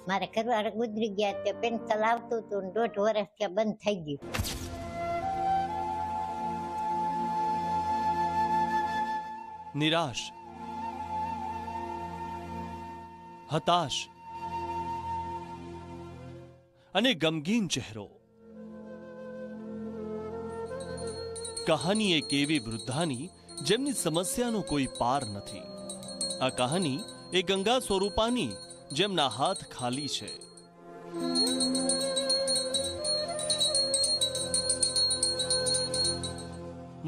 મારા ઘરવાળા ગુજરી ગયા તે પેન્શન આવતું હતું, 1.5 વર્ષ ત્યાં બંધ થઈ ગયું. નિરાશ, હતાશ અને ગમગીન ચહેરો. કહાની એક એવી વૃદ્ધાની જેમની સમસ્યાનો કોઈ પાર નથી. આ કહાની એ ગંગા સ્વરૂપાની જેમના હાથ ખાલી છે.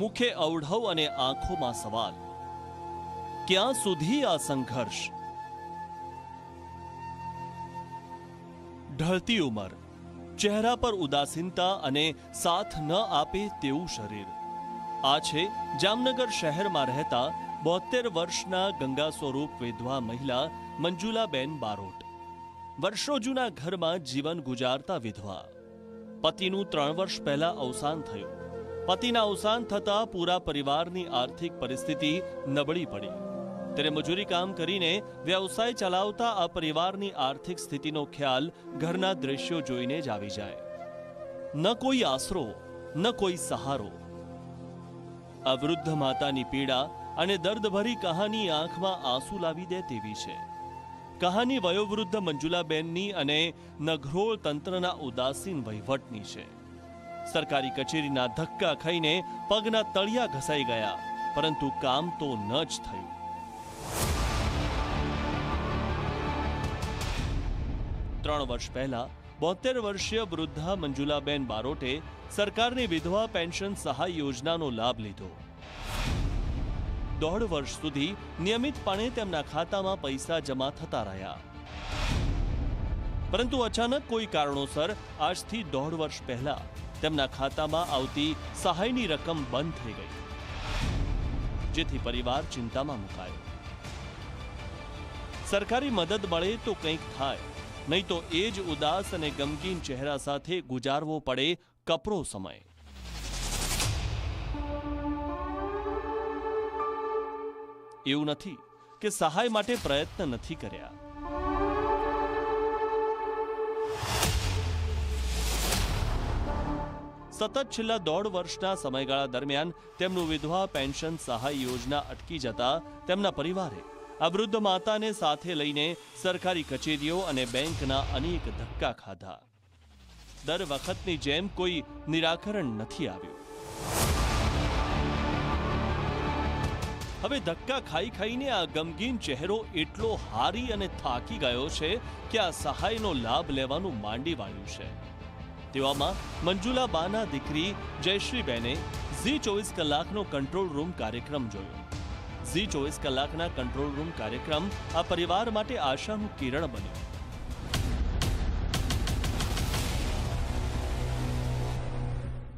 મુખે અવઢવ અને આંખોમાં સવાલ. ક્યાં સુધી આ સંઘર્ષ? ઢળતી ઉંમર, ચહેરા પર ઉદાસીનતા અને સાથ ન આપે તેવું શરીર. આ છે જામનગર શહેરમાં રહેતા 72 વર્ષના ગંગા સ્વરૂપ વિધવા મહિલા મંજુલાબેન બારોટ. વર્ષો જૂના ઘરમાં જીવન ગુજારતા વિધવા. પતિનું 3 વર્ષ પહેલા અવસાન થયું. પતિના અવસાન થતા પૂરા પરિવારની આર્થિક પરિસ્થિતિ નબળી પડી. ત્યારે મજૂરી કામ કરીને વ્યવસાય ચલાવતા આ પરિવારની આર્થિક સ્થિતિનો ખ્યાલ ઘરના દ્રશ્યો જોઈને જ આવી જાય. ન કોઈ આશરો, ન કોઈ સહારો. આ વૃદ્ધ માતાની પીડા અને દર્દભરી કહાની આંખમાં આંસુ લાવી દે તેવી છે. કહાની વયોવૃદ્ધ મંજુલાબેનની અને નઘરોળ તંત્રના ઉદાસીન વહીવટની છે. સરકારી કચેરીના ધક્કા ખાઈને પગના તળિયા ઘસાઈ ગયા, પરંતુ કામ તો ન જ થયું. 3 વર્ષ પહેલા 72 વર્ષીય વૃદ્ધા મંજુલાબેન બારોટે સરકારની વિધવા પેન્શન સહાય યોજનાનો લાભ લીધો. 1.5 વર્ષ સુધી નિયમિતપણે તેમના ખાતામાં પૈસા જમા થતા રહ્યા. પરંતુ અચાનક કોઈ કારણોસર આજથી 1.5 વર્ષ પહેલા તેમના ખાતામાં આવતી સહાયની રકમ બંધ થઈ ગઈ, જેથી પરિવાર ચિંતામાં મુકાયો. સરકારી મદદ મળે તો કંઈક થાય, નહીં તો એ જ ઉદાસ અને ગમગીન ચહેરા સાથે ગુજારવો પડે કપરો સમય. એવું નથી કે સહાય માટે પ્રયત્ન નથી કર્યા. સતત છેલ્લા 1.5 વર્ષના સમયગાળા દરમિયાન તેમનું વિધવા પેન્શન સહાય યોજના અટકી જતા તેમના પરિવારે આ વૃદ્ધ માતાને સાથે લઈને સરકારી કચેરીઓ અને બેંકના અનેક ધક્કા ખાધા. દર વખતની જેમ કોઈ નિરાકરણ નથી આવ્યું. હવે ધક્કા ખાઈ ખાઈને આ ગમગીન ચહેરો એટલો હારી અને થાકી ગયો છે કે આ સહાયનો લાભ લેવાનું માંડી વાળ્યું છે. તેવામાં મંજુલાબાના દીકરી જયશ્રીબેને ઝી 24 કલાકનો કંટ્રોલ રૂમ કાર્યક્રમ જોયો. ઝી 24 કલાકના કંટ્રોલ રૂમ કાર્યક્રમ આ પરિવાર માટે આશાનું કિરણ બન્યો.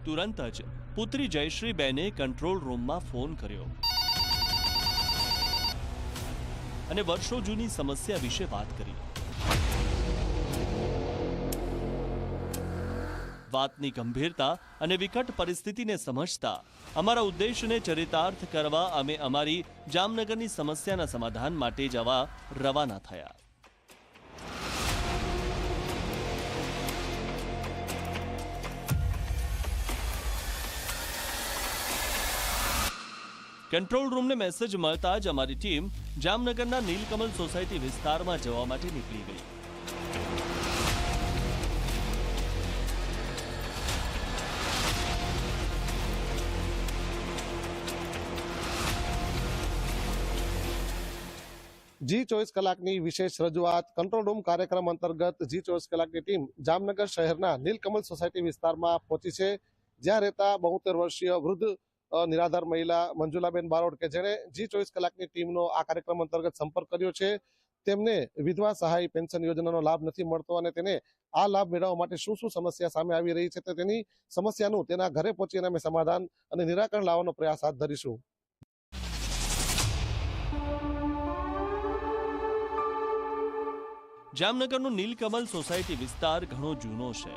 તુરંત જ પુત્રી જયશ્રીબેને કંટ્રોલ રૂમમાં ફોન કર્યો અને વર્ષો જૂની સમસ્યા વિશે વાત કરી. વાતની ગંભીરતા અને વિકટ પરિસ્થિતિને સમજતા અમારા ઉદ્દેશને ચરિતાર્થ કરવા અમે અમારી જામનગરની સમસ્યાના સમાધાન માટે જવા રવાના થયા. કંટ્રોલ રૂમને મેસેજ મળતા જ અમારી ટીમ જામનગરના નીલકમલ સોસાયટી વિસ્તારમાં જવા માટે નીકળી ગઈ. જી 24 કલાકની વિશેષ રજૂઆત કંટ્રોલ રૂમ કાર્યક્રમ અંતર્ગત જી 24 કલાકની ટીમ જામનગર શહેરના નીલકમલ સોસાયટી વિસ્તારમાં પહોંચી છે, જ્યાં રહેતા 72 વર્ષીય વૃદ્ધ નિરાધાર મહિલા મંજુલાબેન બારોટ કે જેણે જી 24 કલાકની ટીમનો આ કાર્યક્રમ અંતર્ગત સંપર્ક કર્યો છે. તેમને વિધવા સહાય પેન્શન યોજનાનો લાભ નથી મળતો અને તેને આ લાભ મેળવવા માટે શું શું સમસ્યા સામે આવી રહી છે, તેની સમસ્યાનું તેના ઘરે પહોંચીને અમે સમાધાન અને નિરાકરણ લાવવાનો પ્રયાસ હાથ ધરીશું. જામનગરનો નીલકમલ સોસાયટી વિસ્તાર ઘણો જૂનો છે.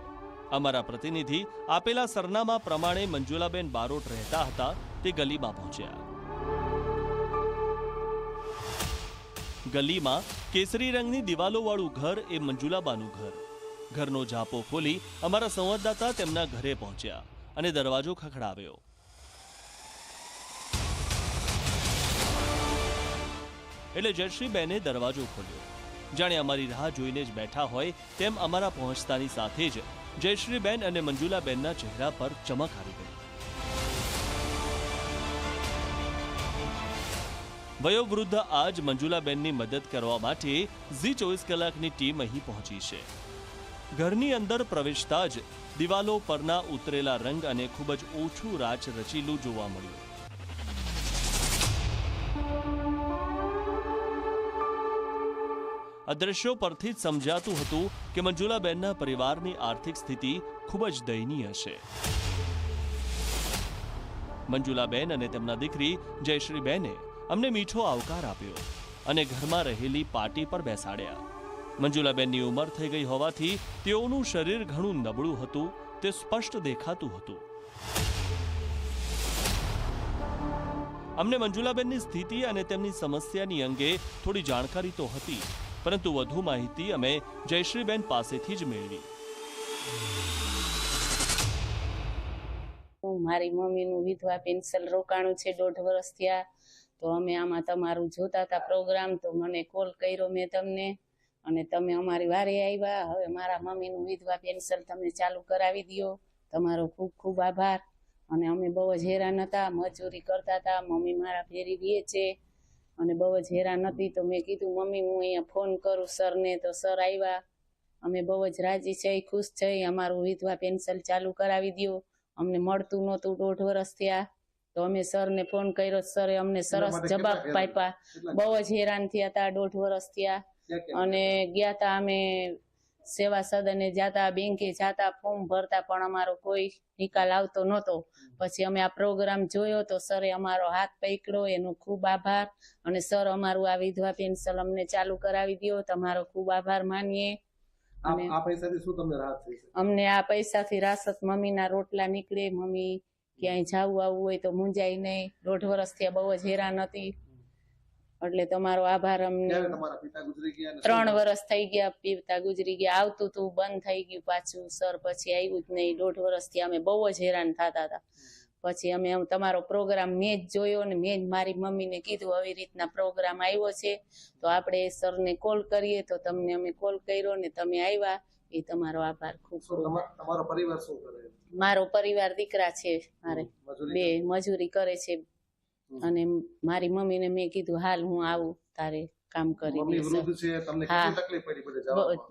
અમારા પ્રતિનિધિ આપેલા સરનામા પ્રમાણે મંજુલાબેન બારોટ રહેતા હતા તે ગલીમાં પહોંચ્યા. ગલીમાં કેસરી રંગની દિવાલોવાળું ઘર એ મંજુલાબાનું ઘર. ઘરનો ઝાપો ખોલી અમારા સંવાદદાતા તેમના ઘરે પહોંચ્યા અને દરવાજો ખખડાવ્યો. એટલે જયશ્રીબેને દરવાજો ખોલ્યો. જાણે અમારી રાહ જોઈને જ બેઠા હોય તેમ અમારા પહોંચતાની સાથે જ જયશ્રીબેન અને મંજુલાબેનના ચહેરા પર ચમક આવી ગઈ. વયોવૃદ્ધ આજ મંજુલાબેનની મદદ કરવા માટે ઝી 24 કલાકની ટીમ અહીં પહોંચી છે. ઘરની અંદર પ્રવેશતા જ દિવાલો પરના ઉતરેલા રંગ અને ખૂબ જ ઓછું રાચ રચીલું જોવા મળ્યું. આ દ્રશ્યો પરથી જ સમજાતું હતું કે મંજુલાબેનના પરિવારની આર્થિક સ્થિતિ ખૂબ જ દયનીય છે. મંજુલાબેન અને તેમના દીકરી જયશ્રીબેને અમને મીઠો આવકાર આપ્યો અને ઘરમાં રહેલી પાટી પર બેસાડ્યા. મંજુલાબેનની ઉંમર થઈ ગઈ હોવાથી તેઓનું શરીર ઘણું નબળું હતું, તે સ્પષ્ટ દેખાતું હતું. અમને મંજુલાબેનની સ્થિતિ અને તેમની સમસ્યાની અંગે થોડી જાણકારી તો હતી, પરંતુ વધુ માહિતી અમે જયશ્રીબેન પાસેથી જ મેળવી. મારી મમ્મીનું વિધવા પેન્શન રોકાણું છે 1.5 વર્ષ થયા, તો અમે આમાં તમારું જોતા હતા પ્રોગ્રામ, તો મને કોલ કર્યો મેં તમને, અને તમે અમારી વારે આવ્યા. હવે મારા મમ્મીનું વિધવા પેન્શન તમે ચાલુ કરાવી દો. તમારો ખૂબ ખૂબ આભાર. અને અમે બહુ જ હેરાન હતા, મજૂરી કરતા હતા, મમ્મી મારા ફેરી રહે છે અને બહુ જ હેરાન હતી. તો મેં કીધું મમ્મી હું અહીંયા ફોન કરું સરને, તો સર આવ્યા. અમે બહુ જ રાજી છે, ખુશ છે. અમારું વિધવા પેન્શન ચાલુ કરાવી દો. અમને મળતું નહોતું 1.5 વર્ષ થયા, તો અમે સરને ફોન કર્યો. સરે અમને સરસ જવાબ આપ્યા. બહુ જ હેરાન થયા હતા 1.5 વર્ષ થયા. અને ગયા હતા અમે સેવા સદને જાતા, બેંકે જાતા, ફોર્મ ભરતા, પણ અમારો કોઈ નિકાલ આવતો નહોતો. પછી અમે આ પ્રોગ્રામ જોયો તો સરે અમારો હાથ પકડ્યો, એનો ખૂબ આભાર. અને સર અમારું આ વિધવા પેન્શન અમને ચાલુ કરાવી દો, તમારો ખૂબ આભાર માનીએ. અને આ પૈસાથી શું તમને રાહત થઈ છે? અમને આ પૈસાથી રાહત, મમ્મીના રોટલા નીકળે, મમ્મી ક્યાંય જાવું આવવું હોય તો મૂંઝાય નહીં. 1.5 વર્ષ થયા બહુ જ હેરાન હતી, એટલે તમારો આભાર. અમને 3 વર્ષ થઈ ગયા, પિતા ગુજરી ગયા. આવતું તું બંધ થઈ ગયું પાછું સર, પછી આવ્યું જ નહીં. 1.5 વર્ષથી અમે બહુ જ હેરાન થતા હતા. પછી અમે તમારો પ્રોગ્રામ મેં જ જોયો ને મેં જ મારી મમ્મીને કીધું આવી રીતના પ્રોગ્રામ આવ્યો છે, તો આપણે સરને કોલ કરીએ. તો તમને અમે કોલ કર્યો ને તમે આવ્યા, એ તમારો આભાર ખૂબ ખૂબ. તમારો પરિવાર શું કરે? મારો પરિવાર દીકરા છે મારે, 2 મજૂરી કરે છે. અને મારી મમ્મીને મેં કીધું હાલ હું આવું તારે કામ કરી.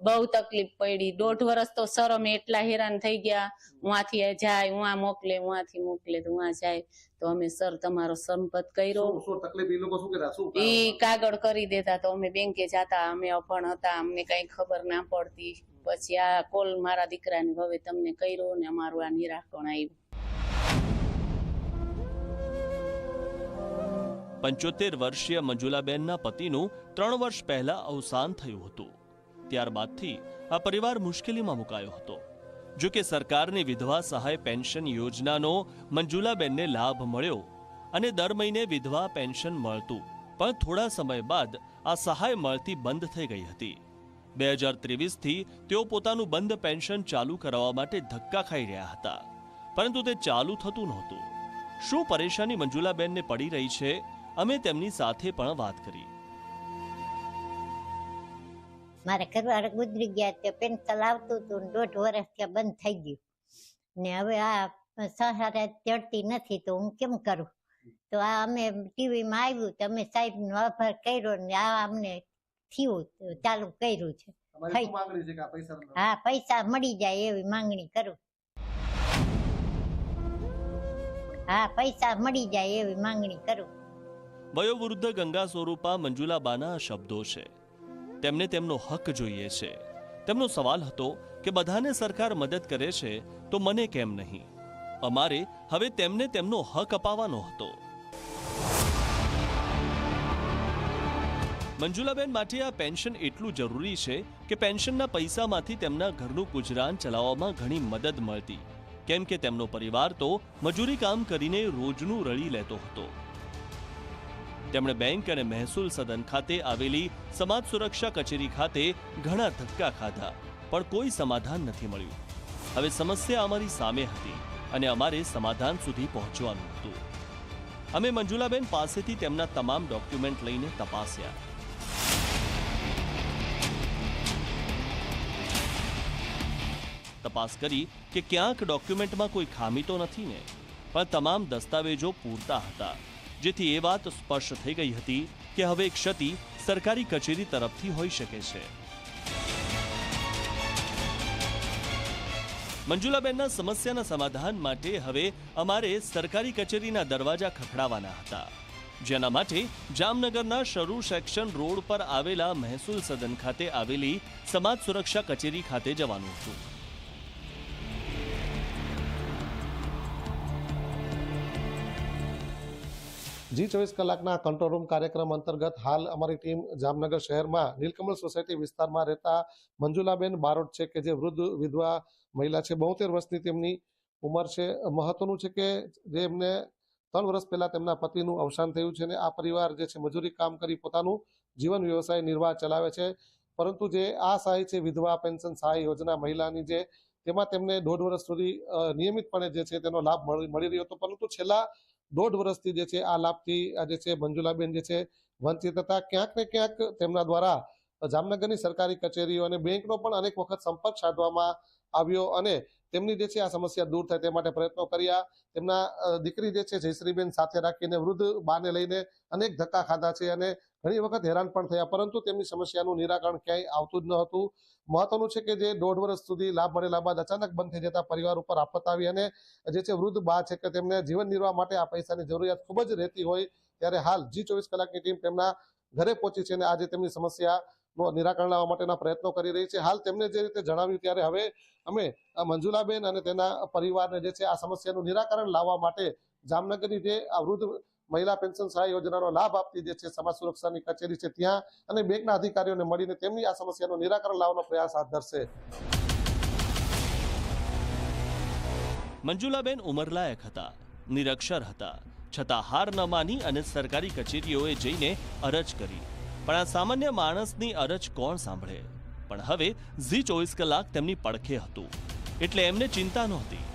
બહુ તકલીફ પડી. 1.5 વર્ષ તો સર અમે એટલા હેરાન થઈ ગયા. ઉहाँથી જાય, ઉहाँ મોકલે, ઉहाँથી મોકલે, તો ઉहाँ જાય. તો અમે સર તમારો સંપર્ક કર્યો. એ કાગળ કરી દેતા, તો અમે બેંકે જતા. અમે અભણ હતા, અમને કઈ ખબર ના પડતી. પછી આ કોલ મારા દીકરાને હવે તમને કર્યો ને અમારું આ નિરાકરણ આવ્યું. 75 વર્ષીય મંજુલાબેનના પતિનું 3 વર્ષ પહેલા અવસાન થયું હતું. ત્યારબાદથી આ પરિવાર મુશ્કેલીમાં મુકાયો હતો. જો કે સરકારની વિધવા સહાય પેન્શન યોજનાનો મંજુલાબેનને લાભ મળ્યો અને દર મહિને વિધવા પેન્શન મળતું, પણ થોડા સમય બાદ આ સહાય મળતી બંધ થઈ ગઈ હતી. 2023થી તેઓ પોતાનું બંધ પેન્શન ચાલુ કરવા માટે ધક્કા ખાઈ રહ્યા હતા, પરંતુ તે ચાલુ થતું નહોતું. શું પરેશાની મંજુલાબેનને પડી રહી છે, અમે તેમની સાથે પણ વાત કરી. મારા ઘરવાળા ગુજરી ગયા, તે પેન્શન આવતું હતું, 1.5 વર્ષ ત્યાં બંધ થઈ ગયું ને હવે આ સહારા ચડતી નથી, તો હું કેમ કરું? તો આ અમે ટીવીમાં આવ્યું તો અમે સાહેબનો આભાર કર્યો ને આ અમને થયું, ચાલુ કર્યું છે. હા, પૈસા મળી જાય એવી માંગણી કરું. હા, પૈસા મળી જાય એવી માંગણી કરું. વયોવૃદ્ધ ગંગા સ્વરૂપા મંજુલાબાના શબ્દો છે. તેમને તેમનો હક જોઈએ છે. તેમનો સવાલ હતો કે બધાને સરકાર મદદ કરે છે તો મને કેમ નહીં? અમારે હવે તેમને તેમનો હક અપાવવાનો હતો. મંજુલાબેન માટે આ પેન્શન એટલું જરૂરી છે કે પેન્શનના પૈસામાંથી તેમના ઘરનું ગુજરાન ચલાવવામાં ઘણી મદદ મળતી, કેમ કે તેમનો પરિવાર તો મજૂરી કામ કરીને રોજનું રળી લેતો હતો. તેમણે બેંક અને મહેસૂલ સદન ખાતે આવેલી સમાજ સુરક્ષા કચેરી ખાતે ઘણા ધક્કા ખાધા, પણ કોઈ સમાધાન નથી મળ્યું. હવે સમસ્યા અમારી સામે હતી અને અમારે સમાધાન સુધી પહોંચવાનું હતું. અમે મંજુલાબેન પાસેથી તેમના તમામ ડોક્યુમેન્ટ લઈને તપાસ્યા. તપાસ કરી કે ક્યાંક ડોક્યુમેન્ટમાં કોઈ ખામી તો નથી ને, પણ તમામ દસ્તાવેજો પૂરતા હતા, જેથી એ વાત સ્પષ્ટ થઈ ગઈ હતી કે હવે ક્ષતિ સરકારી કચેરી તરફથી હોઈ શકે છે. મંજુલાબેનના સમસ્યાના સમાધાન માટે હવે અમારે સરકારી કચેરીના દરવાજા ખખડાવવાના હતા, જેના માટે જામનગરના શરૂ સેક્શન રોડ પર આવેલા મહેસૂલ સદન ખાતે આવેલી સમાજ સુરક્ષા કચેરી ખાતે જવાનું હતું. G24 કલાકના કંટ્રોલ રૂમ કાર્યક્રમ અંતર્ગત હાલ અમારી ટીમ જામનગર શહેરમાં નીલકમલ સોસાયટી વિસ્તારમાં રહેતા મંજુલાબેન બારોટ છે કે જે વૃદ્ધ વિધવા મહિલા છે. 72 વર્ષની તેમની ઉંમર છે. મહત્વનું છે કે જે એમને 3 વર્ષ પહેલા તેમના પતિનું અવસાન થયું છે અને આ પરિવાર જે છે મજૂરી કામ કરી પોતાનું જીવન વ્યવસાય નિર્વાહ ચલાવે છે. પરંતુ જે આ સહાય છે વિધવા પેન્શન સહાય યોજના મહિલાની જે તેમાં તેમને 1.5 વર્ષ સુધી નિયમિતપણે જે છે તેનો લાભ મળી રહ્યો હતો, પરંતુ છેલ્લા 1.5 વર્ષથી જે છે આ લાભથી જે છે મંજુલાબેન જે છે વંચિત હતા. ક્યાંક ને ક્યાંક તેમના દ્વારા જામનગરની સરકારી કચેરીઓ અને બેંકનો પણ અનેક વખત સંપર્ક સાધવામાં આવ્યો અને તેમની જે છે આ સમસ્યા દૂર થાય તે માટે પ્રયત્નો કર્યા. તેમના દીકરી જે છે જયશ્રીબેન સાથે રાખીને વૃદ્ધ બાને લઈને અનેક ધક્કા ખાધા છે અને ઘણી વખત હેરાન પણ થયા, પરંતુ તેમની સમસ્યાનું નિરાકરણ ક્યાંય આવતું જ ન હતું. મહત્વનું છે કે જે 1.5 વર્ષ સુધી લાભ મળેલા બાદ અચાનક બંધ થઈ જતા પરિવાર ઉપર આફત આવી અને જે છે વૃદ્ધ બા છે કે તેમને જીવન નિર્વાહ માટે આ પૈસાની જરૂરિયાત ખૂબ જ રહેતી હોય, ત્યારે હાલ G24 કલાકની ટીમ તેમના ઘરે પહોંચી છે અને આજે તેમની સમસ્યાનું નિરાકરણ લાવવા માટેના પ્રયત્નો કરી રહી છે. હાલ તેમને જે રીતે જણાવ્યું ત્યારે હવે અમે મંજુલાબેન અને તેના પરિવારને જે છે આ સમસ્યાનું નિરાકરણ લાવવા માટે જામનગરની જે આ વૃદ્ધ મહિલા પેન્શન સહાય યોજનાનો લાભ આપતી જે છે સમાજ સુરક્ષાની કચેરી છે ત્યાં અને બેંકના અધિકારીઓને મળીને તેમની આ સમસ્યાનું નિરાકરણ લાવવાનો પ્રયાસ હાથ ધરશે. મંજુલાબેન ઉંમરલાયક હતા, નિરક્ષર હતા, છતાં હાર ન માની અને સરકારી કચેરીઓએ જઈને અરજ કરી. પણ આ સામાન્ય માણસની અરજ કોણ સાંભળે? પણ હવે G24 કલાક તેમની પડખે હતું, એટલે એમને ચિંતા નહોતી.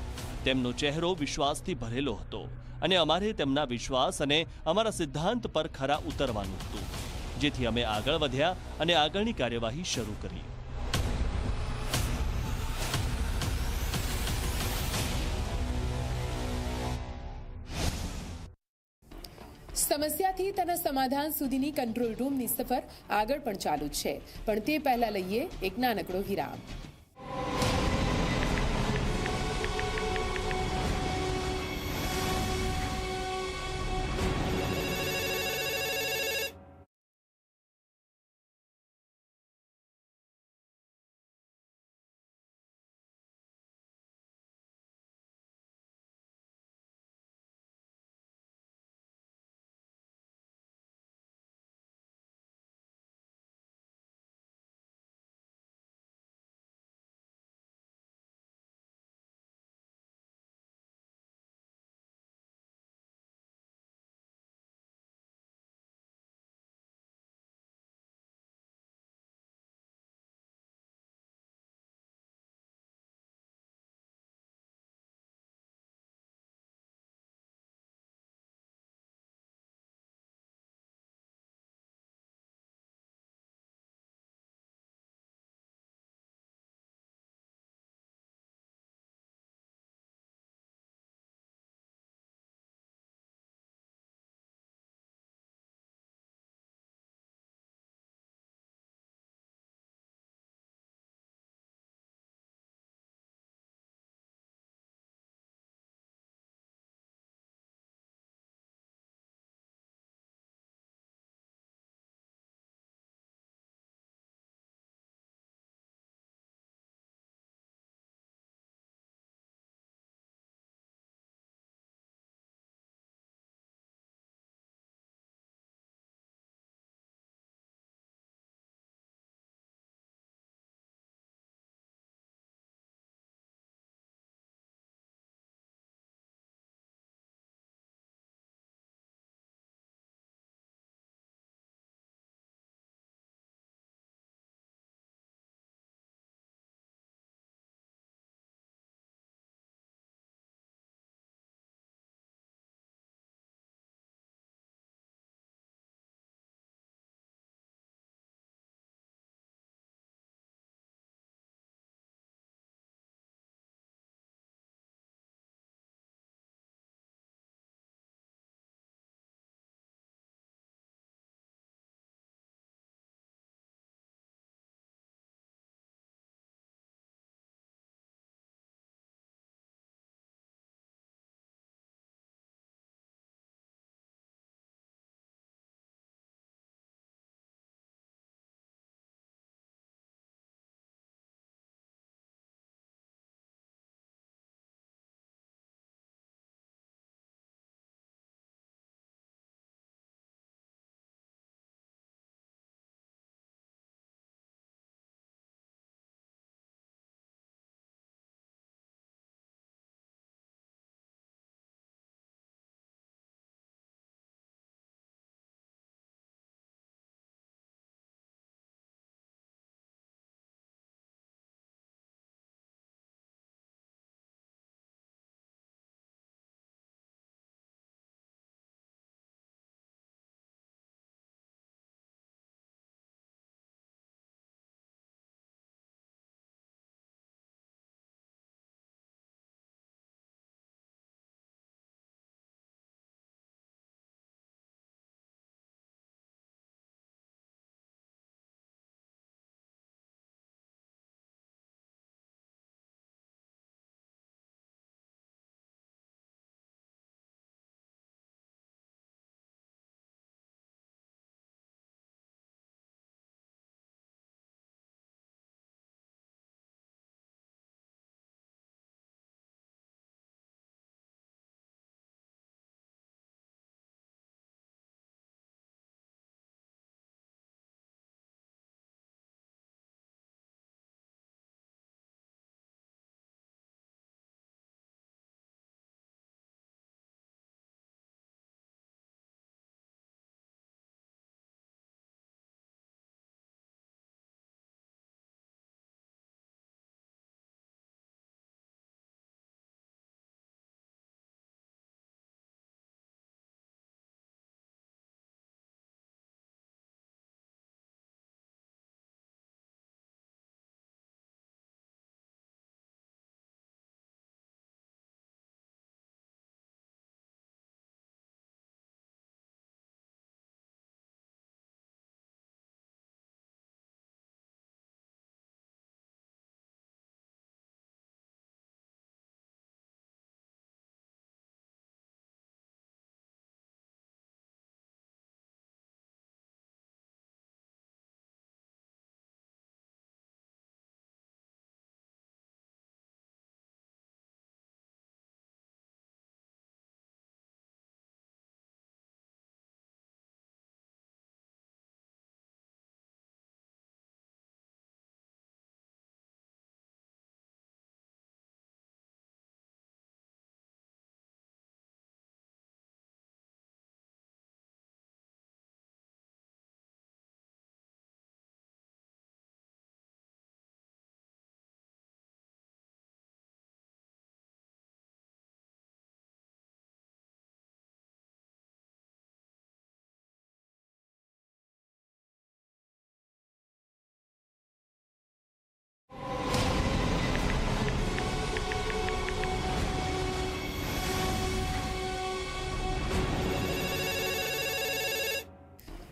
તેમનો ચહેરો વિશ્વાસથી ભરેલો હતો અને અમારે તેમના વિશ્વાસ અને અમારા સિદ્ધાંત પર ખરા ઉતરવાનું હતું, જેથી અમે આગળ વધ્યા અને આગળની કાર્યવાહી શરૂ કરી. સમસ્યાથી તેના સમાધાન સુધીની કંટ્રોલ રૂમની સફર આગળ પણ ચાલુ છે, પણ તે પહેલા લઈએ એક નાનકડો વિરામ.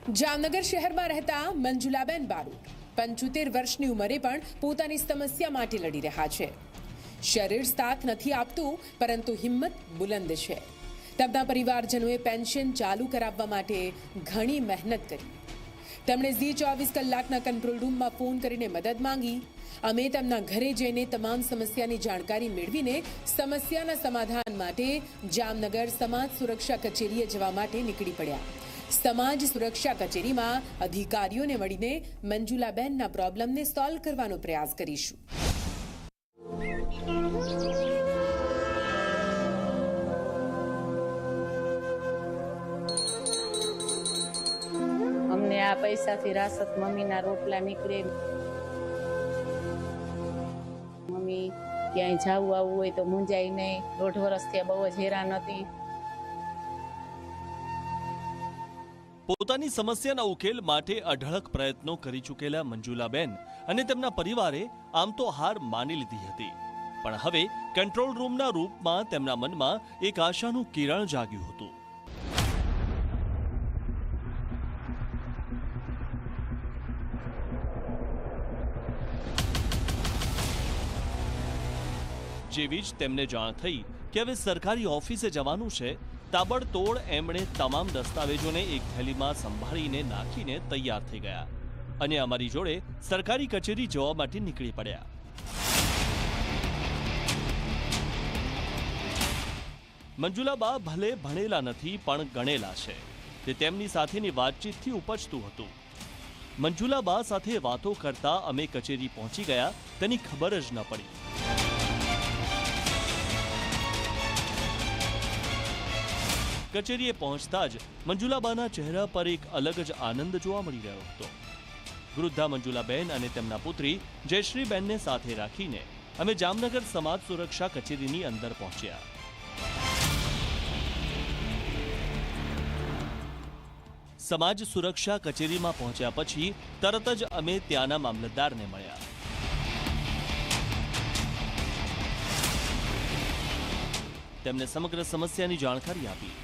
જામનગર શહેરમાં રહેતા મંજુલાબેન બારોટ 75 વર્ષની ઉંમરે પણ પોતાની સમસ્યા માટે લડી રહ્યા છે. શરીર સાથ નથી આપતું, પરંતુ હિંમત બુલંદ છે. તેમના પરિવારજનોએ પેન્શન ચાલુ કરાવવા માટે ઘણી મહેનત કરી. તેમણે Zee24 કલાકના કંટ્રોલ રૂમમાં ફોન કરીને મદદ માંગી. અમે તેમના ઘરે જઈને તમામ સમસ્યાની જાણકારી મેળવીને સમસ્યાના સમાધાન માટે જામનગર સમાજ સુરક્ષા કચેરીએ જવા માટે નીકળી પડ્યા. સમાજ સુરક્ષા કચેરીમાં અધિકારીઓને મળીને મંજુલાબેનના પ્રોબ્લેમને સોલ્વ કરવાનો પ્રયાસ કરીશું. અમને આ પૈસાથી રાસત મમ્મીના રોટલા નીકળે. મમ્મી ક્યાંય જવું આવવું હોય તો મૂંઝાય નહીં. 1.5 વર્ષથી બહુ જ હેરાન હતી. પોતાની સમસ્યાના ઉકેલ માટે અઢળક પ્રયત્નો કરી ચૂકેલા મંજુલાબેન અને તેમના પરિવારે આમ તો હાર માની લીધી હતી, પણ હવે કંટ્રોલ રૂમના રૂપમાં તેમના મનમાં એક આશાનું કિરણ જાગ્યું હતું. જેવી જ તેમને જાણ થઈ કે હવે સરકારી ઓફિસે જવાનું છે, તાબડતોડ એમણે તમામ દસ્તાવેજોને એક થેલીમાં સંભાળીને નાખીને તૈયાર થઈ ગયા અને અમારી જોડે સરકારી કચેરી જવા માટે નીકળી પડ્યા. મંજુલાબા ભલે ભણેલા નથી, પણ ગણેલા છે. તે તેમની સાથેની વાતચીતથી ઉપજતું હતું. મંજુલાબા સાથે વાતો કરતા અમે કચેરી પહોંચી ગયા તેની ખબર જ ન પડી. કચેરીએ પહોંચતા જ મંજુલાબાના ચહેરા પર એક અલગ જ આનંદ જોવા મળી રહ્યો હતો. વૃદ્ધા મંજુલાબેન અને તેમના પુત્રી જયશ્રીબેનને સાથે રાખીને અમે જામનગર સમાજ સુરક્ષા કચેરીની અંદર પહોંચ્યા. સમાજ સુરક્ષા કચેરીમાં પહોંચ્યા પછી તરત જ અમે ત્યાંના મામલતદારને મળ્યા. તેમને સમગ્ર સમસ્યાની જાણકારી આપી.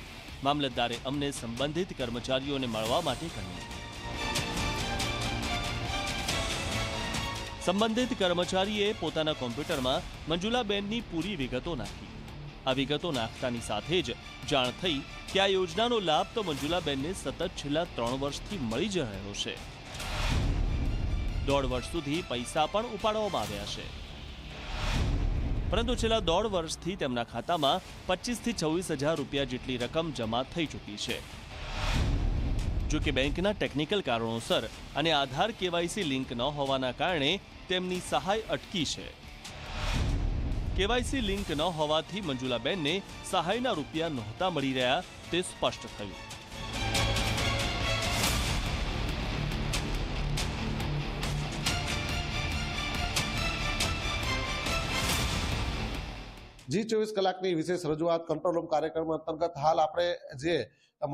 મામલતદારે અમને સંબંધિત કર્મચારીઓને મળવા માટે કહ્યું. સંબંધિત કર્મચારીએ પોતાના કોમ્પ્યુટરમાં મંજુલાબેનની પૂરી વિગતો નાખી. આ વિગતો નાખતાની સાથે જ જાણ થઈ કે આ યોજનાનો લાભ તો મંજુલાબેનને સતત છેલ્લા 3 વર્ષથી મળી જ રહ્યો છે. 1.5 વર્ષ સુધી પૈસા પણ ઉપાડવામાં આવ્યા છે, પરંતુ છેલ્લા 1.5 વર્ષથી તેમના ખાતામાં 25 થી 26 હજાર રૂપિયા જેટલી રકમ જમા થઈ ચૂકી છે. જો કે બેંકના ટેકનિકલ કારણોસર અને આધાર કેવાયસી લિંક ન હોવાના કારણે તેમની સહાય અટકી છે. કેવાયસી લિંક ન હોવાથી મંજુલાબેનને સહાયના રૂપિયા નહોતા મળી રહ્યા તે સ્પષ્ટ થયું. Zee24 કલાકની વિશેષ રજૂઆત કંટ્રોલ રૂમ કાર્યક્રમ અંતર્ગત હાલ આપણે જે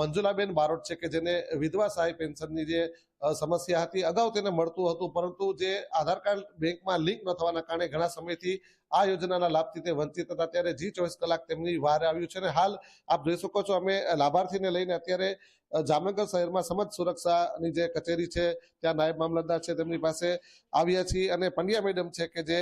મંજુલાબેન બારોટ છે કે જેને વિધવા સહાય પેન્શનની જે સમસ્યા હતી, અગાઉ તેને મળતું હતું, પરંતુ જે આધાર કાર્ડ બેંકમાં લિંક ન થવાના કારણે ઘણા સમયથી આ યોજનાના લાભથી તે વંચિત હતા. ત્યારે Zee24 કલાક તેમની વારે આવ્યું છે અને હાલ આપ જોઈ શકો છો અમે લાભાર્થીને લઈને અત્યારે જામનગર શહેરમાં સમાજ સુરક્ષાની જે કચેરી છે ત્યાં નાયબ મામલતદાર છે તેમની પાસે આવ્યા છીએ અને પંડ્યા મેડમ છે કે જે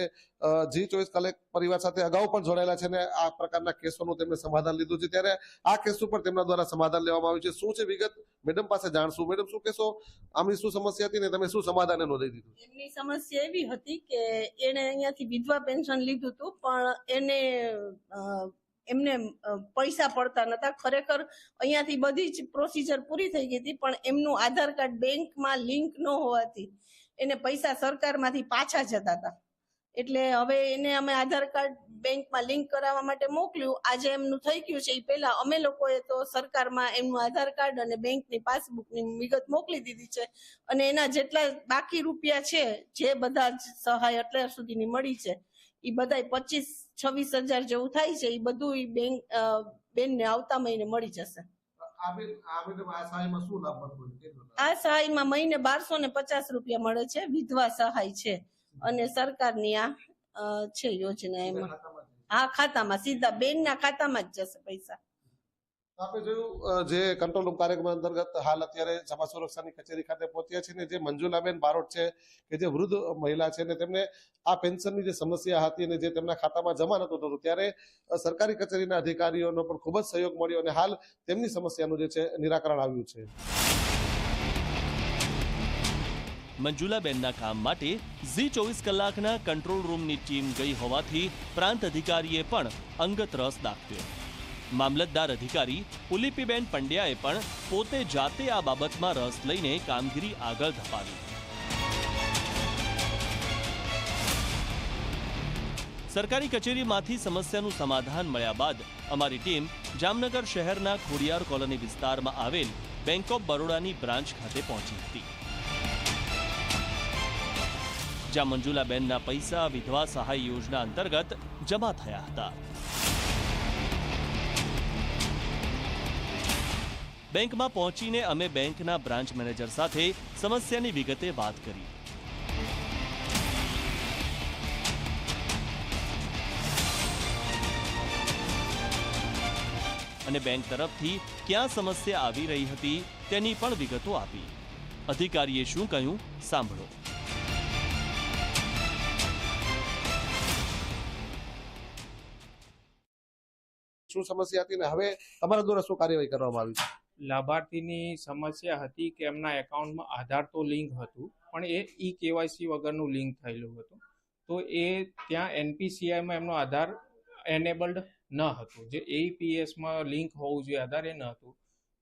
Zee24 કલાક પરિવાર સાથે અગાઉ પણ જોડાયેલા છે અને આ પ્રકારના કેસોનું તેમણે સમાધાન લીધું છે. ત્યારે આ કેસ ઉપર તેમના દ્વારા સમાધાન લેવામાં આવ્યું છે. શું છે વિગત મેડમ પાસે જાણશું. મેડમ શું કહેશો, આમની શું સમસ્યા હતી ને તમે શું સમાધાન નોંધાઈ દીધું? એમની સમસ્યા એવી હતી કે એને અહીંયાથી વિધવા પેન્શન લીધું હતું, પણ એમને પૈસા પડતા નતા. ખરેખર અહીંયાથી બધી જ પ્રોસિજર પૂરી થઈ ગઈ હતી, પણ એમનું આધાર કાર્ડ બેંકમાં લિંક ન હોવાથી એને પૈસા સરકારમાંથી પાછા જતા હતા. એટલે હવે એને અમે આધાર કાર્ડ બેંકમાં લિંક કરાવવા માટે મોકલ્યું. આજે એમનું થઈ ગયું છે. એ પહેલા અમે લોકોએ તો સરકારમાં એમનું આધાર કાર્ડ અને બેંકની પાસબુકની વિગત મોકલી દીધી છે અને એના જેટલા બાકી રૂપિયા છે, જે બધા જ સહાય અત્યાર સુધીની મળી છે, એ બધા 25-26 હજાર જેવું થાય છે. એ બધું બેનને આવતા મહિને મળી જશે. આ સહાયમાં મહિને 1250 રૂપિયા મળે છે. વિધવા સહાય છે અને સરકારની આ છે યોજના. એમાં હા, ખાતામાં સીધા બેનના ખાતામાં જ જશે પૈસા. આપણે જોયું જે કંટ્રોલ રૂમ કાર્યક્રમ અંતર્ગત હાલ અત્યારે સમાજ સુરક્ષાની કચેરી ખાતે પહોંચ્યા છે ને જે મંજુલાબેન બારોટ છે કે જે વૃદ્ધ મહિલા છે ને તેમને આ પેન્શનની જે સમસ્યા હતી ને જે તેમના ખાતામાં જમા નતું થતું ત્યારે સરકારી કચેરીના અધિકારીઓનો પણ ખૂબ જ સહયોગ મળ્યો અને હાલ તેમની સમસ્યાનું જે છે નિરાકરણ આવ્યું છે. મંજુલાબેનના કામ માટે ઝી 24 કલાકના કંટ્રોલ રૂમની ટીમ ગઈ હોવાથી પ્રાંત અધિકારીએ પણ અંગત રસ દાખવ્યો. મામલતદાર અધિકારી ઉલીપીબેન પંડ્યાએ પણ પોતે જાતે આ બાબતમાં રસ લઈને કામગીરી આગળ ધપાવી. સરકારી કચેરીમાંથી સમસ્યાનું સમાધાન મળ્યા બાદ અમારી ટીમ જામનગર શહેરના ખોડિયાર કોલોની વિસ્તારમાં આવેલ બેંક ઓફ બરોડાની બ્રાન્ચ ખાતે પહોંચી હતી, જ્યાં મંજુલાબેનના પૈસા વિધવા સહાય યોજના અંતર્ગત જમા થયા હતા. બેંકમાં પહોંચીને અમે બેંકના બ્રાન્ચ મેનેજર સાથે સમસ્યાની વિગતે વાત કરી. અને બેંક તરફથી ક્યાં સમસ્યા આવી રહી હતી તેની પણ વિગતો આપી. અધિકારીએ શું કહ્યું સાંભળો. શું સમસ્યા હતી ને હવે તમારા દ્વારા શું કાર્યવાહી કરવામાં આવી છે? લાભાર્થીની સમસ્યા હતી કે એમના એકાઉન્ટમાં આધાર તો લિંક હતું પણ એ કેવાયસી વગરનું લિંક થયેલું હતું. તો એ ત્યાં એનપીસીઆઈમાં એમનો આધાર એનેબલ્ડ ન હતું, જે એઈપીએસમાં લિંક હોવું જોઈએ આધાર એ ન હતું.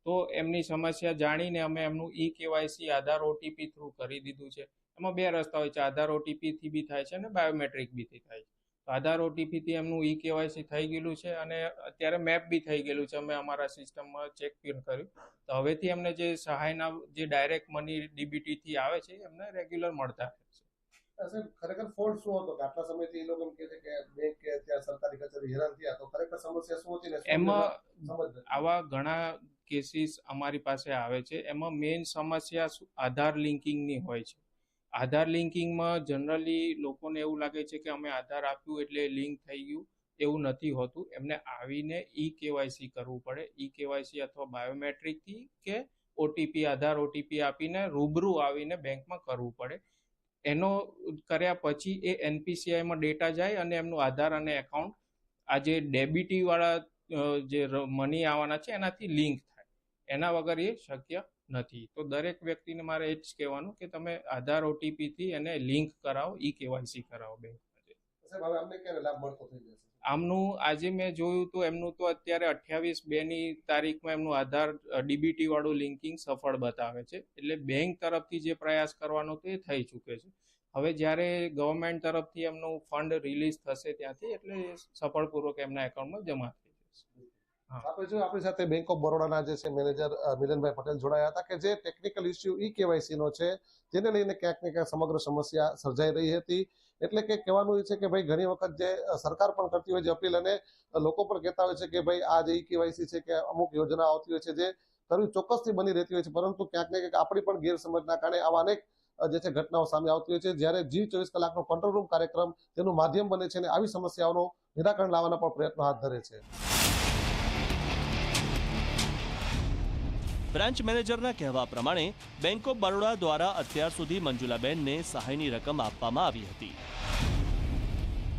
તો એમની સમસ્યા જાણીને અમે એમનું કેવાયસી આધાર ઓટીપી થ્રુ કરી દીધું છે. એમાં બે રસ્તા હોય છે, આધાર ઓટીપીથી બી થાય છે અને બાયોમેટ્રિક બીથી થાય છે. આધાર ઓટીપીથી એમનું કેવાયસી થઈ ગયેલું છે અને અત્યારે મેપ બી થઈ ગયેલું છે. અમે અમારા સિસ્ટમમાં ચેક પણ કર્યું તો હવેથી એમને જે સહાયના જે ડાયરેક્ટ મની ડીબીટીથી આવે છે એમને રેગ્યુલર મળતા રહે છે. ખરેખર ફોલ્ટ શું હતો કે આટલા સમયથી એ લોકો એમ કહે છે કે બેંક કે ત્યાં સરકારી કચેરી હેરાન થયા, તો ખરેખર સમસ્યા શું હતી? એમાં આવા ઘણા કેસીસ અમારી પાસે આવે છે. એમાં મેઇન સમસ્યા આધાર લિંકિંગની હોય છે. આધાર લિંકિંગમાં જનરલી લોકોને એવું લાગે છે કે અમે આધાર આપ્યું એટલે લિંક થઈ ગયું, એવું નથી હોતું. એમને આવીને કેવાયસી કરવું પડે. કેવાયસી અથવા બાયોમેટ્રિકથી કે ઓટીપી આધાર ઓટીપી આપીને રૂબરૂ આવીને બેંકમાં કરવું પડે. એનો કર્યા પછી એ એનપીસીઆઈમાં ડેટા જાય અને એમનું આધાર અને એકાઉન્ટ આ જે ડેબિટી વાળા જે મની આવવાના છે એનાથી લિંક થાય. એના વગર એ શક્ય નથી. તો દરેક વ્યક્તિને મારે એ જ કહેવાનું કે તમે આધાર ઓટીપી થી એને લિંક કરાવો, કેવાયસી કરાવો બેંકમાં. આમનું આજે મેં જોયું તો એમનું તો અત્યારે 28/2ની તારીખમાં એમનું આધાર ડીબીટી વાળું લિંકિંગ સફળ બતાવે છે. એટલે બેંક તરફથી જે પ્રયાસ કરવાનો તો એ થઈ ચૂકે છે. હવે જ્યારે ગવર્મેન્ટ તરફથી એમનું ફંડ રિલીઝ થશે ત્યાંથી એટલે સફળપૂર્વક એમના એકાઉન્ટમાં જમા થઈ જશે. આપણે જો આપણી સાથે બેંક ઓફ બરોડાના જે છે મેનેજર મિલનભાઈ પટેલ જોડાયા હતા કે જે ટેકનિકલ ઇસ્યુ કેવાયસી નો છે જેને લઈને ક્યાંક ને ક્યાંક સમગ્ર સમસ્યા સર્જાઈ રહી હતી. એટલે કે કહેવાનું એ છે કે ભાઈ ઘણી વખત જે સરકાર પણ કરતી હોય છે અપીલ અને લોકો પણ કહેતા હોય છે કે ભાઈ આ જે કેવાયસી છે કે અમુક યોજના આવતી હોય છે જે કરવી ચોક્કસથી બની રહેતી હોય છે, પરંતુ ક્યાંક ને ક્યાંક આપણી પણ ગેરસમજના કારણે આવા અનેક જે છે ઘટનાઓ સામે આવતી હોય છે. જ્યારે જી 24 કલાકનો કંટ્રોલ રૂમ કાર્યક્રમ તેનું માધ્યમ બને છે અને આવી સમસ્યાઓનું નિરાકરણ લાવવાના પણ પ્રયત્નો હાથ ધરે છે. બ્રાન્ચ મેનેજરના કહેવા પ્રમાણે બેંક ઓફ બરોડા દ્વારા અત્યાર સુધી મંજુલાબેનને સહાયની રકમ આપવામાં આવી હતી,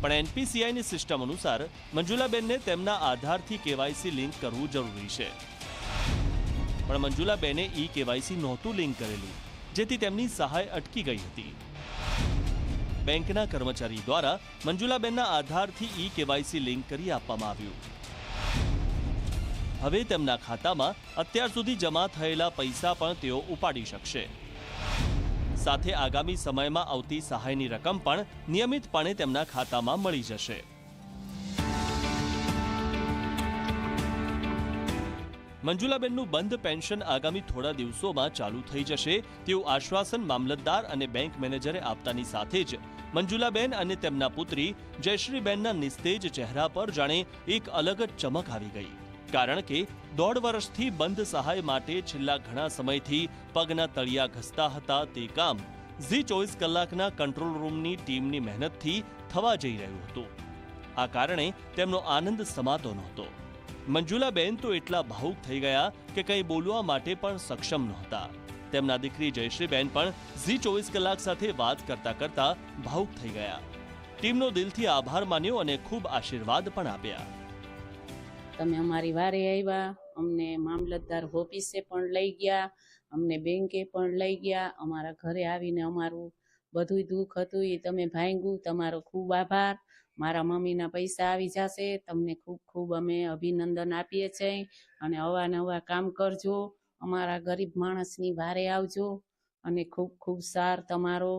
પણ એનપીસીઆઈની સિસ્ટમ અનુસાર મંજુલાબેનને તેમના આધારથી કેવાયસી લિંક કરવું જરૂરી છે. પણ મંજુલાબેને કેવાયસી નહોતું લિંક કરેલું, જેથી તેમની સહાય અટકી ગઈ હતી. બેંકના કર્મચારી દ્વારા મંજુલાબેનના આધારથી કેવાયસી લિંક કરી આપવામાં આવ્યું. હવે તેમના ખાતામાં અત્યાર સુધી જમા થયેલા પૈસા પણ તેઓ ઉપાડી શકશે. સાથે આગામી સમયમાં આવતી સહાયની રકમ પણ નિયમિતપણે તેમના ખાતામાં મળી જશે. મંજુલાબેનનું બંધ પેન્શન આગામી થોડા દિવસોમાં ચાલુ થઈ જશે તેવું આશ્વાસન મામલતદાર અને બેંક મેનેજરે આપતાની સાથે જ મંજુલાબેન અને તેમના પુત્રી જયશ્રીબેનના નિસ્તેજ ચહેરા પર જાણે એક અલગ જ ચમક આવી ગઈ. કારણ કે 1.5 વર્ષથી બંધ સહાય માટે છેલ્લા ઘણા સમયથી પગના તળિયા ઘસતા હતા તે કામ ઝી 24 કલાકના કંટ્રોલ રૂમની ટીમની મહેનતથી થવા જઈ રહ્યું હતું. આ કારણે તેમનો આનંદ સમાતો નહોતો. મંજુલાબેન તો એટલા ભાવુક થઈ ગયા કે કંઈ બોલવા માટે પણ સક્ષમ નહોતા. તેમના દીકરી જયશ્રીબેન પણ ઝી 24 કલાક સાથે વાત કરતા કરતા ભાવુક થઈ ગયા. ટીમનો દિલથી આભાર માન્યો અને ખૂબ આશીર્વાદ પણ આપ્યા. તમે અમારી વારે આવ્યા, અમને મામલતદાર ઓફિસે પણ લઈ ગયા, અમને બેંકે પણ લઈ ગયા, અમારા ઘરે આવીને અમારું બધું દુઃખ હતું એ તમે ભાંગ્યું. તમારો ખૂબ આભાર. મારા મમ્મીના પૈસા આવી જશે. તમને ખૂબ ખૂબ અમે અભિનંદન આપીએ છીએ અને અવાનવા કામ કરજો, અમારા ગરીબ માણસની વારે આવજો અને ખૂબ ખૂબ સાર તમારો,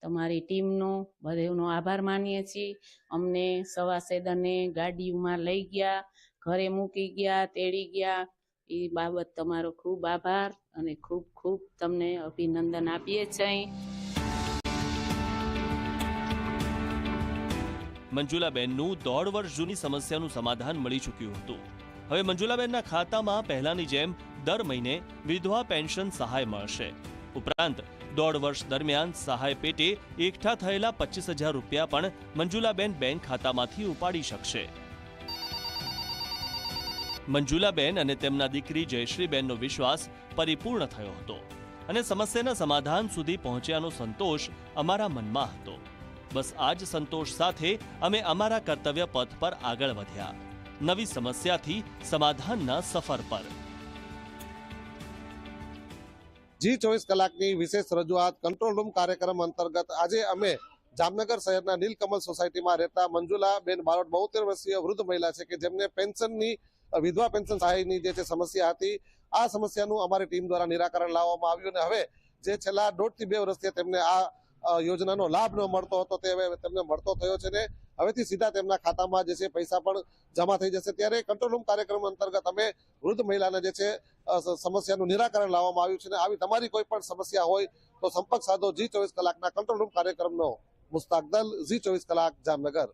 તમારી ટીમનો બધાનો આભાર માનીએ છીએ. અમને સવાસેદને ગાડીમાં લઈ ગયા, ઘરે મૂકી ગયા, તેડી ગયા. એ બાબત તમારો ખૂબ આભાર અને ખૂબ ખૂબ તમને અભિનંદન આપીએ છીએ. મંજુલાબેનનું 1.5 વર્ષ જૂની સમસ્યાનું સમાધાન મળી ચૂક્યું હતું. હવે મંજુલાબેનના ખાતામાં પહેલાની જેમ દર મહિને વિધવા પેન્શન સહાય મળશે. ઉપરાંત 1.5 વર્ષ દરમિયાન સહાય પેટે એકઠા થયેલા 25,000 રૂપિયા પણ મંજુલાબેન બેંક ખાતામાંથી ઉપાડી શકશે. મંજુલાબેન અને તેમના દીકરી જયશ્રીબેનનો વિશ્વાસ પરિપૂર્ણ થયો હતો અને સમસ્યાના સમાધાન સુધી પહોંચ્યાનો સંતોષ અમારા મનમાં હતો. બસ આ જ સંતોષ સાથે અમે અમારા કર્તવ્ય પથ પર આગળ વધ્યા, નવી સમસ્યાથી સમાધાનના સફર પર. જી 24 કલાકની વિશેષ રજૂઆત કંટ્રોલ રૂમ કાર્યક્રમ અંતર્ગત આજે અમે જામનગર શહેરના નીલકમલ સોસાયટીમાં રહેતા મંજુલાબેન બારોટ 72 વર્ષીય વૃદ્ધ મહિલા છે કે જેમને પેન્શનની વિધવા પેન્શન સહાયની જે સમસ્યા હતી, આ સમસ્યાનું અમારી ટીમ દ્વારા નિરાકરણ લાવવામાં આવ્યું અને હવે જે છેલ્લા 1.5 થી 2 વર્ષથી તેમને આ યોજનાનો લાભ ન મળતો હતો તે હવે તેમને મળતો થયો છે ને હવેથી સીધા તેમના ખાતામાં જે છે પૈસા પણ જમા થઈ જશે. ત્યારે કંટ્રોલ રૂમ કાર્યક્રમ અંતર્ગત અમે વૃદ્ધ મહિલાને જે છે સમસ્યાનું નિરાકરણ લાવવામાં આવ્યું છે ને આવી તમારી કોઈ પણ સમસ્યા હોય તો સંપર્ક સાધો જી 24 કલાકના કંટ્રોલ રૂમ કાર્યક્રમનો. મુસ્તાક દલ, જી 24 કલાક, જામનગર.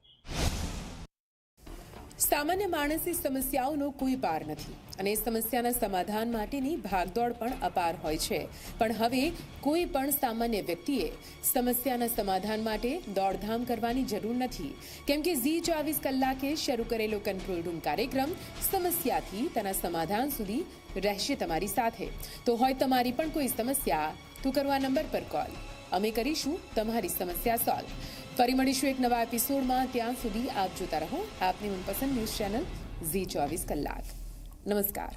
સામાન્ય માણસની સમસ્યાઓનો કોઈ પાર નથી અને સમસ્યાના સમાધાન માટેની ભાગદોડ પણ અપાર હોય છે. પણ હવે કોઈ પણ સામાન્ય વ્યક્તિએ સમસ્યાના સમાધાન માટે દોડધામ કરવાની જરૂર નથી, કેમ કે ઝી 24 કલાકે શરૂ કરેલો કંટ્રોલ રૂમ કાર્યક્રમ સમસ્યાથી તેના સમાધાન સુધી રહેશે તમારી સાથે. તો હોય તમારી પણ કોઈ સમસ્યા તો કરવા નંબર પર કોલ, અમે કરીશું તમારી સમસ્યા સોલ્વ. ફરી મળીશું એક નવા એપિસોડમાં. ત્યાં સુધી આપ જોતા રહો આપની મનપસંદ ન્યૂઝ ચેનલ ઝી 24 કલાક. નમસ્કાર.